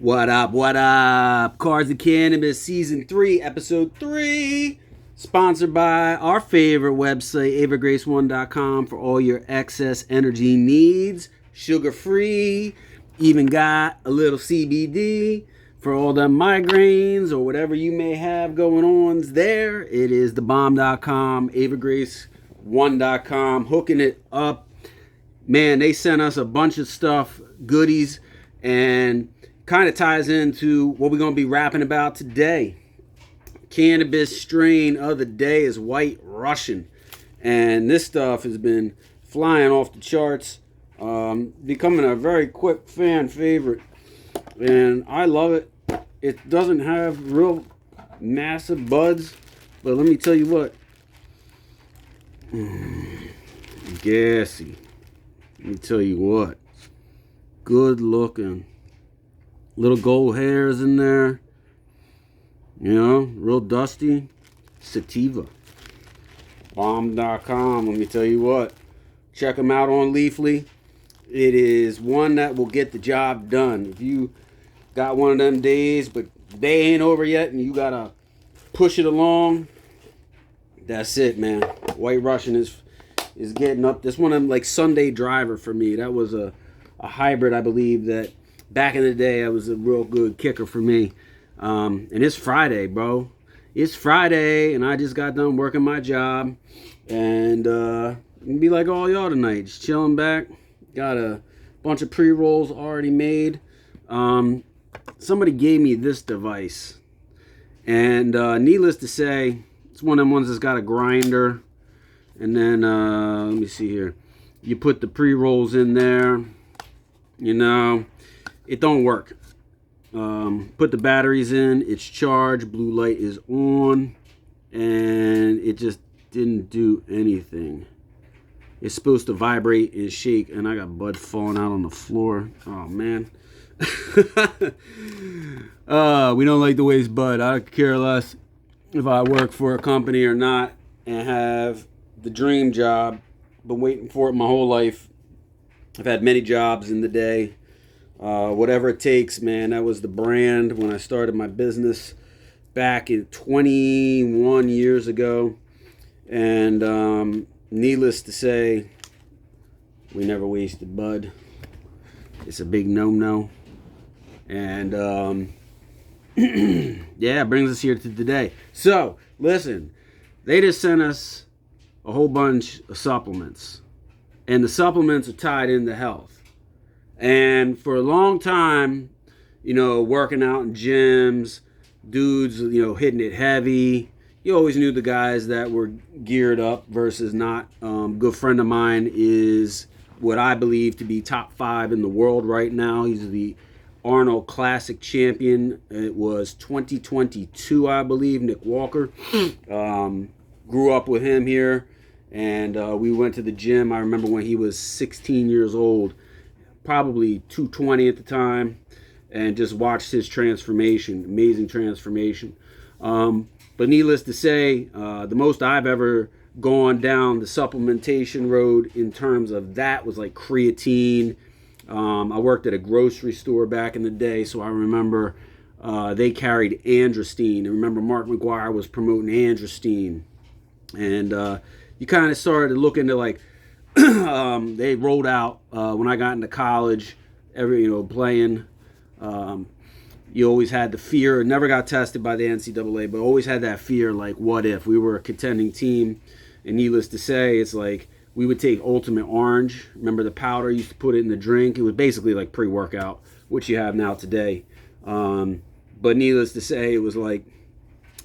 What up, what up? Cards and Cannabis Season 3, Episode 3. Sponsored by our favorite website, avagrace1.com, for all your excess energy needs. Sugar-free. Even got a little CBD for all the migraines or whatever you may have going on there. It is thebomb.com, avagrace1.com, hooking it up. Man, they sent us a bunch of stuff, goodies, and kind of ties into what we're going to be rapping about today. Cannabis strain of the day is White Russian. And this stuff has been flying off the charts, becoming a very quick fan favorite. And I love it. It doesn't have real massive buds, but let me tell you what. Gassy. Let me tell you what. Good looking. Little gold hairs in there. You know, real dusty. Sativa. Bomb.com. Let me tell you what. Check them out on Leafly. It is one that will get the job done. If you got one of them days, but they ain't over yet, and you gotta push it along, that's it, man. White Russian is getting up. This one, I'm like Sunday driver for me. That was a hybrid, I believe, that back in the day, that was a real good kicker for me. And it's Friday, bro. It's Friday, and I just got done working my job. And be like all y'all tonight, just chilling back. Got a bunch of pre-rolls already made. Somebody gave me this device. And needless to say, it's one of them ones that's got a grinder. And then, let me see here. You put the pre-rolls in there. You know, it don't work. Put the batteries in. It's charged. Blue light is on. And it just didn't do anything. It's supposed to vibrate and shake. And I got bud falling out on the floor. Oh, man. We don't like to waste bud. I care less if I work for a company or not and have the dream job. Been waiting for it my whole life. I've had many jobs in the day. Whatever it takes, man. That was the brand when I started my business back in 21 years ago. And needless to say, we never wasted bud. It's a big no-no. And yeah, it brings us here to today. So, listen, they just sent us a whole bunch of supplements. And the supplements are tied into health. And for a long time, you know, working out in gyms, dudes, you know, hitting it heavy. You always knew the guys that were geared up versus not. Good friend of mine is what I believe to be top 5 in the world right now. He's the Arnold Classic champion. It was 2022, I believe, Nick Walker. Grew up with him here. And we went to the gym. I remember when he was 16 years old, probably 220 at the time, and just watched his transformation, amazing transformation. But needless to say, the most I've ever gone down the supplementation road in terms of that was like creatine. I worked at a grocery store back in the day, so I remember they carried androstenedione. I remember Mark McGuire was promoting androstenedione. And you kind of started to look into like they rolled out when I got into college, playing. You always had the fear. Never got tested by the NCAA, but always had that fear. Like, what if we were a contending team? And needless to say, it's like we would take Ultimate Orange. Remember the powder? You used to put it in the drink. It was basically like pre-workout, which you have now today. But needless to say, it was like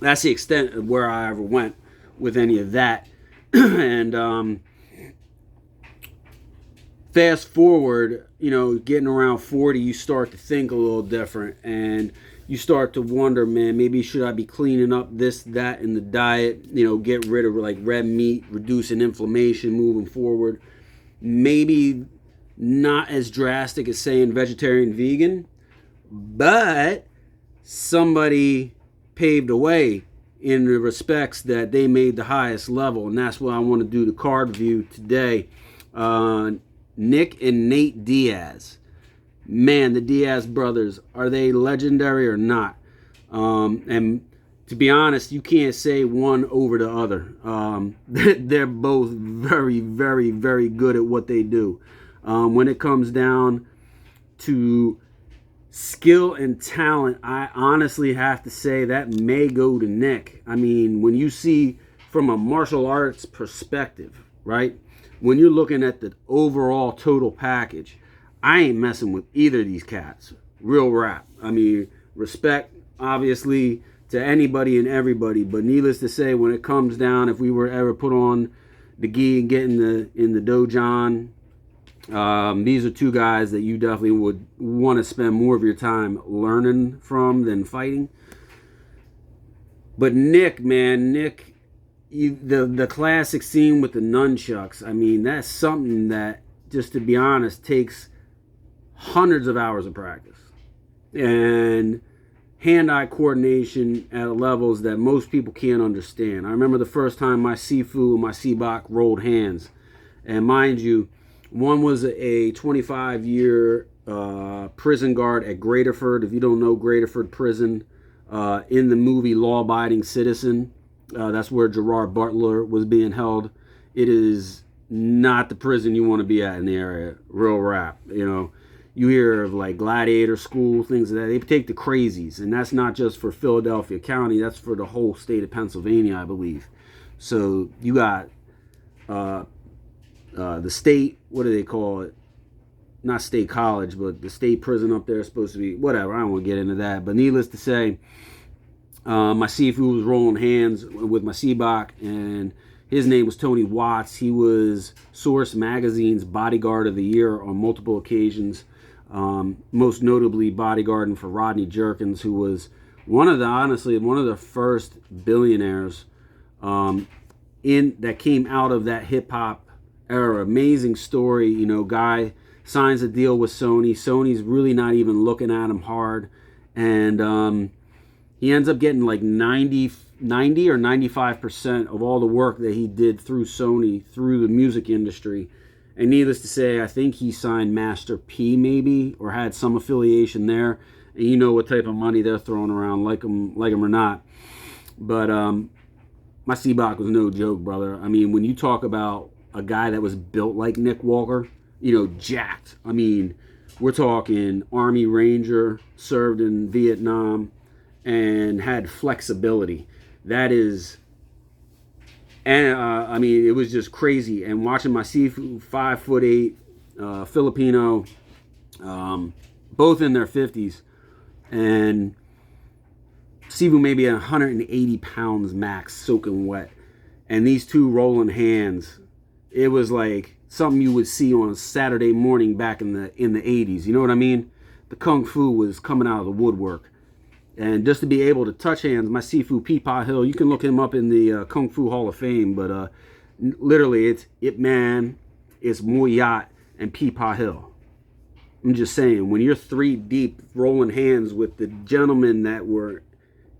that's the extent of where I ever went with any of that. And fast forward, you know, getting around 40, you start to think a little different, and you start to wonder, man, maybe should I be cleaning up this, that, in the diet, you know, get rid of like red meat, reducing inflammation moving forward. Maybe not as drastic as saying vegetarian, vegan, but somebody paved the way in the respects that they made the highest level, and that's what I want to do the card view today. Nick and Nate Diaz. man, the Diaz brothers, are they legendary or not? And to be honest, you can't say one over the other. They're both very, very, very good at what they do. When it comes down to skill and talent, I honestly have to say that may go to Nick. I mean, when you see from a martial arts perspective, right? When you're looking at the overall total package, I ain't messing with either of these cats. Real rap. I mean, respect, obviously, to anybody and everybody, but needless to say, when it comes down, if we were ever put on the gi and get in the dojon, these are two guys that you definitely would want to spend more of your time learning from than fighting. But Nick, man, the classic scene with the nunchucks, I mean, that's something that, just to be honest, takes hundreds of hours of practice and hand-eye coordination at levels that most people can't understand. I remember the first time my Sifu and my Sibak rolled hands, and mind you, one was a 25-year prison guard at Graterford. If you don't know Graterford Prison, in the movie Law Abiding Citizen, that's where Gerard Butler was being held. It is not the prison you want to be at in the area. Real rap, you know. You hear of like Gladiator School, things like that. They take the crazies, and that's not just for Philadelphia County. That's for the whole state of Pennsylvania, I believe. So you got the state, what do they call it? Not state college, but the state prison up there is supposed to be, whatever. I don't want to get into that. But needless to say, my Sifu was rolling hands with my Sibak, and his name was Tony Watts. He was Source Magazine's Bodyguard of the Year on multiple occasions. Most notably bodyguarding for Rodney Jerkins, who was one of the first billionaires that came out of that hip hop era. Amazing story, you know. Guy signs a deal with Sony. Sony's really not even looking at him hard, and he ends up getting like 90 or 95% of all the work that he did through Sony, through the music industry. And needless to say, I think he signed Master P maybe, or had some affiliation there. And you know what type of money they're throwing around, like him or not. But my Seabach was no joke, brother. I mean, when you talk about a guy that was built like Nick Walker, you know, jacked. I mean, we're talking Army Ranger, served in Vietnam, and had flexibility. That is... And, I mean, it was just crazy. And watching my Sifu, 5'8", Filipino, both in their 50s. And Sifu maybe 180 pounds max, soaking wet. And these two rolling hands, it was like something you would see on Saturday morning back in the 80s. You know what I mean? The Kung Fu was coming out of the woodwork. And just to be able to touch hands, my Sifu Peepaw Hill, you can look him up in the Kung Fu Hall of Fame, but literally it's Ip Man, it's Moyat, and Peepaw Hill. I'm just saying, when you're three deep rolling hands with the gentlemen that were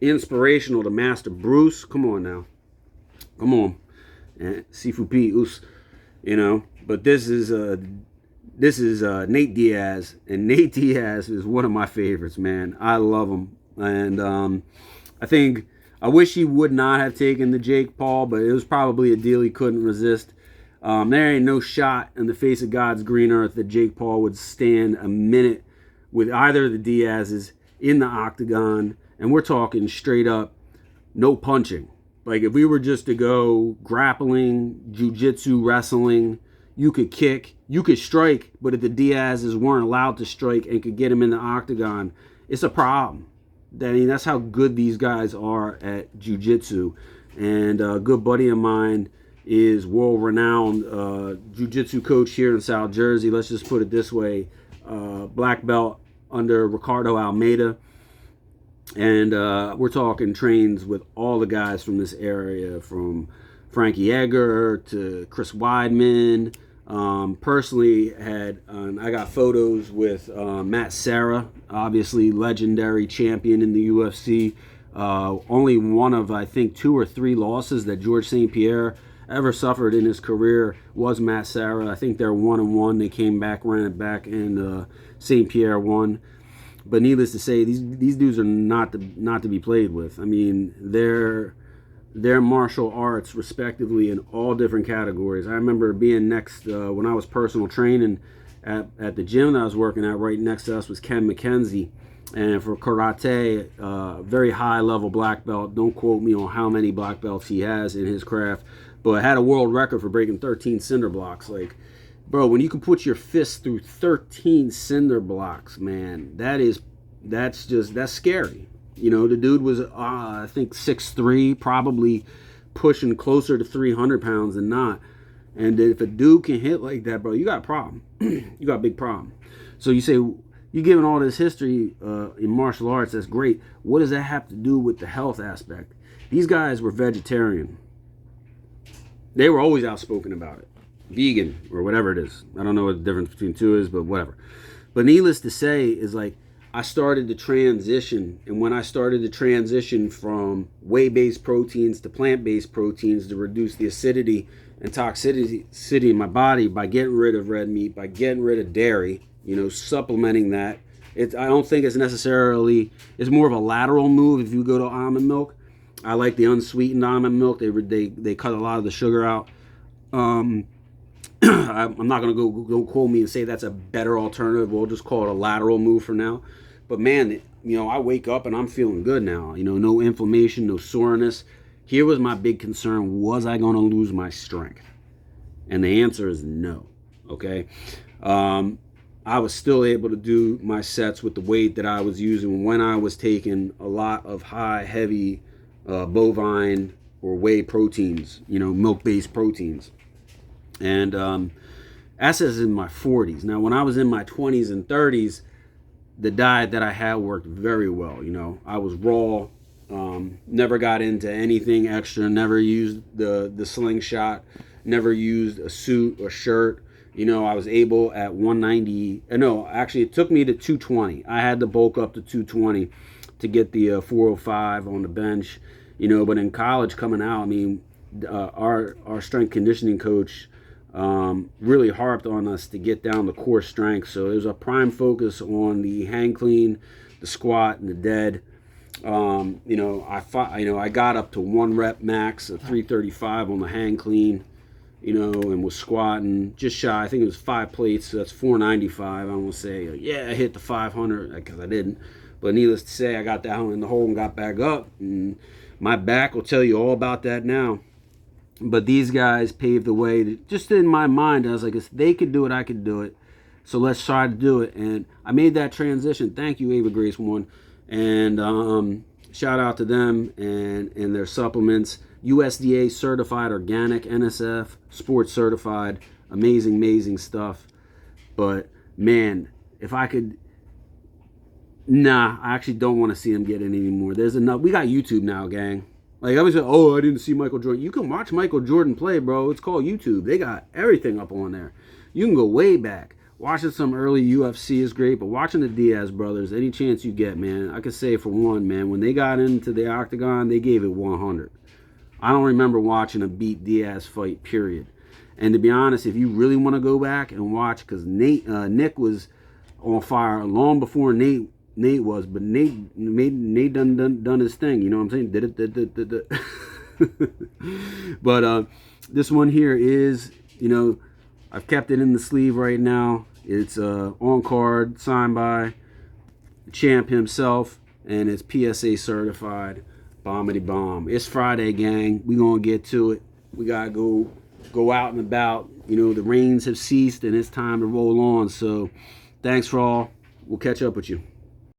inspirational to Master Bruce, come on now. Come on. And Sifu P, you know, but this is Nate Diaz, and Nate Diaz is one of my favorites, man. I love him. And I wish he would not have taken the Jake Paul, but it was probably a deal he couldn't resist. There ain't no shot in the face of God's green earth that Jake Paul would stand a minute with either of the Diaz's in the octagon. And we're talking straight up no punching. Like, if we were just to go grappling, jiu-jitsu, wrestling, you could kick, you could strike, but if the Diaz's weren't allowed to strike and could get him in the octagon, it's a problem. I mean, that's how good these guys are at jiu-jitsu. And a good buddy of mine is world-renowned jiu-jitsu coach here in South Jersey. Let's just put it this way. Black belt under Ricardo Almeida. And we're talking trains with all the guys from this area, from Frankie Edgar to Chris Weidman. Personally, I got photos with Matt Serra, obviously legendary champion in the UFC. Only one of, I think, 2 or 3 losses that George St. Pierre ever suffered in his career was Matt Sarah. I think they're 1-1. They came back, ran it back, and St. Pierre won. But needless to say, these dudes are not to be played with. I mean, they're martial arts respectively in all different categories. I remember being next when I was personal training at the gym that I was working at. Right next to us was Ken McKenzie, and for karate, very high level black belt. Don't quote me on how many black belts he has in his craft, but had a world record for breaking 13 cinder blocks. Like, bro, when you can put your fist through 13 cinder blocks, man, that's scary. You know, the dude was, I think, 6'3", probably pushing closer to 300 pounds than not. And if a dude can hit like that, bro, you got a problem. You got a big problem. So you say, you're giving all this history in martial arts, that's great. What does that have to do with the health aspect? These guys were vegetarian. They were always outspoken about it. Vegan, or whatever it is. I don't know what the difference between two is, but whatever. But needless to say, is like, I started to transition, and when I started to transition from whey-based proteins to plant-based proteins to reduce the acidity and toxicity in my body by getting rid of red meat, by getting rid of dairy, you know, supplementing that. I don't think it's necessarily, it's more of a lateral move if you go to almond milk. I like the unsweetened almond milk. They cut a lot of the sugar out. I'm not going to go quote me and say that's a better alternative. We'll just call it a lateral move for now. But man, you know, I wake up and I'm feeling good now. You know, no inflammation, no soreness. Here was my big concern. Was I going to lose my strength? And the answer is no. Okay. I was still able to do my sets with the weight that I was using when I was taking a lot of high, heavy bovine or whey proteins, you know, milk-based proteins. And that's as in my 40s. Now, when I was in my 20s and 30s, the diet that I had worked very well. You know, I was raw, never got into anything extra, never used the slingshot, never used a suit or shirt. You know, I was able at 190. No, actually, it took me to 220. I had to bulk up to 220 to get the 405 on the bench. You know, but in college coming out, I mean, our strength conditioning coach really harped on us to get down the core strength. So there's a prime focus on the hang clean, the squat, and the dead. You know, I got up to 1 rep max of 335 on the hang clean. You know, and was squatting just shy. I think it was 5 plates, so that's 495. I won't say, yeah, I hit the 500 because I didn't. But needless to say, I got down in the hole and got back up. And my back will tell you all about that now. But these guys paved the way. Just in my mind, I was like, if they could do it, I could do it. So let's try to do it. And I made that transition. Thank you, Ava Grace One. And shout out to them and their supplements. USDA certified organic, NSF, sports certified. Amazing stuff. But man, if I could... Nah, I actually don't want to see them get in anymore. There's enough. We got YouTube now, gang. Like I was saying, I didn't see Michael Jordan. You can watch Michael Jordan play, bro. It's called YouTube. They got everything up on there. You can go way back. Watching some early UFC is great, but watching the Diaz brothers, any chance you get, man, I could say for one, man, when they got into the octagon, they gave it 100. I don't remember watching a beat Diaz fight, period. And to be honest, if you really want to go back and watch, because Nick was on fire long before Nate was, but Nate done his thing, you know what I'm saying? Did it. But this one here is, you know, I've kept it in the sleeve right now. It's on card, signed by the champ himself, and it's PSA certified. Bombity bomb. It's Friday, gang. We gonna get to it. We gotta go out and about. You know, the rains have ceased and it's time to roll on. So thanks for all. We'll catch up with you.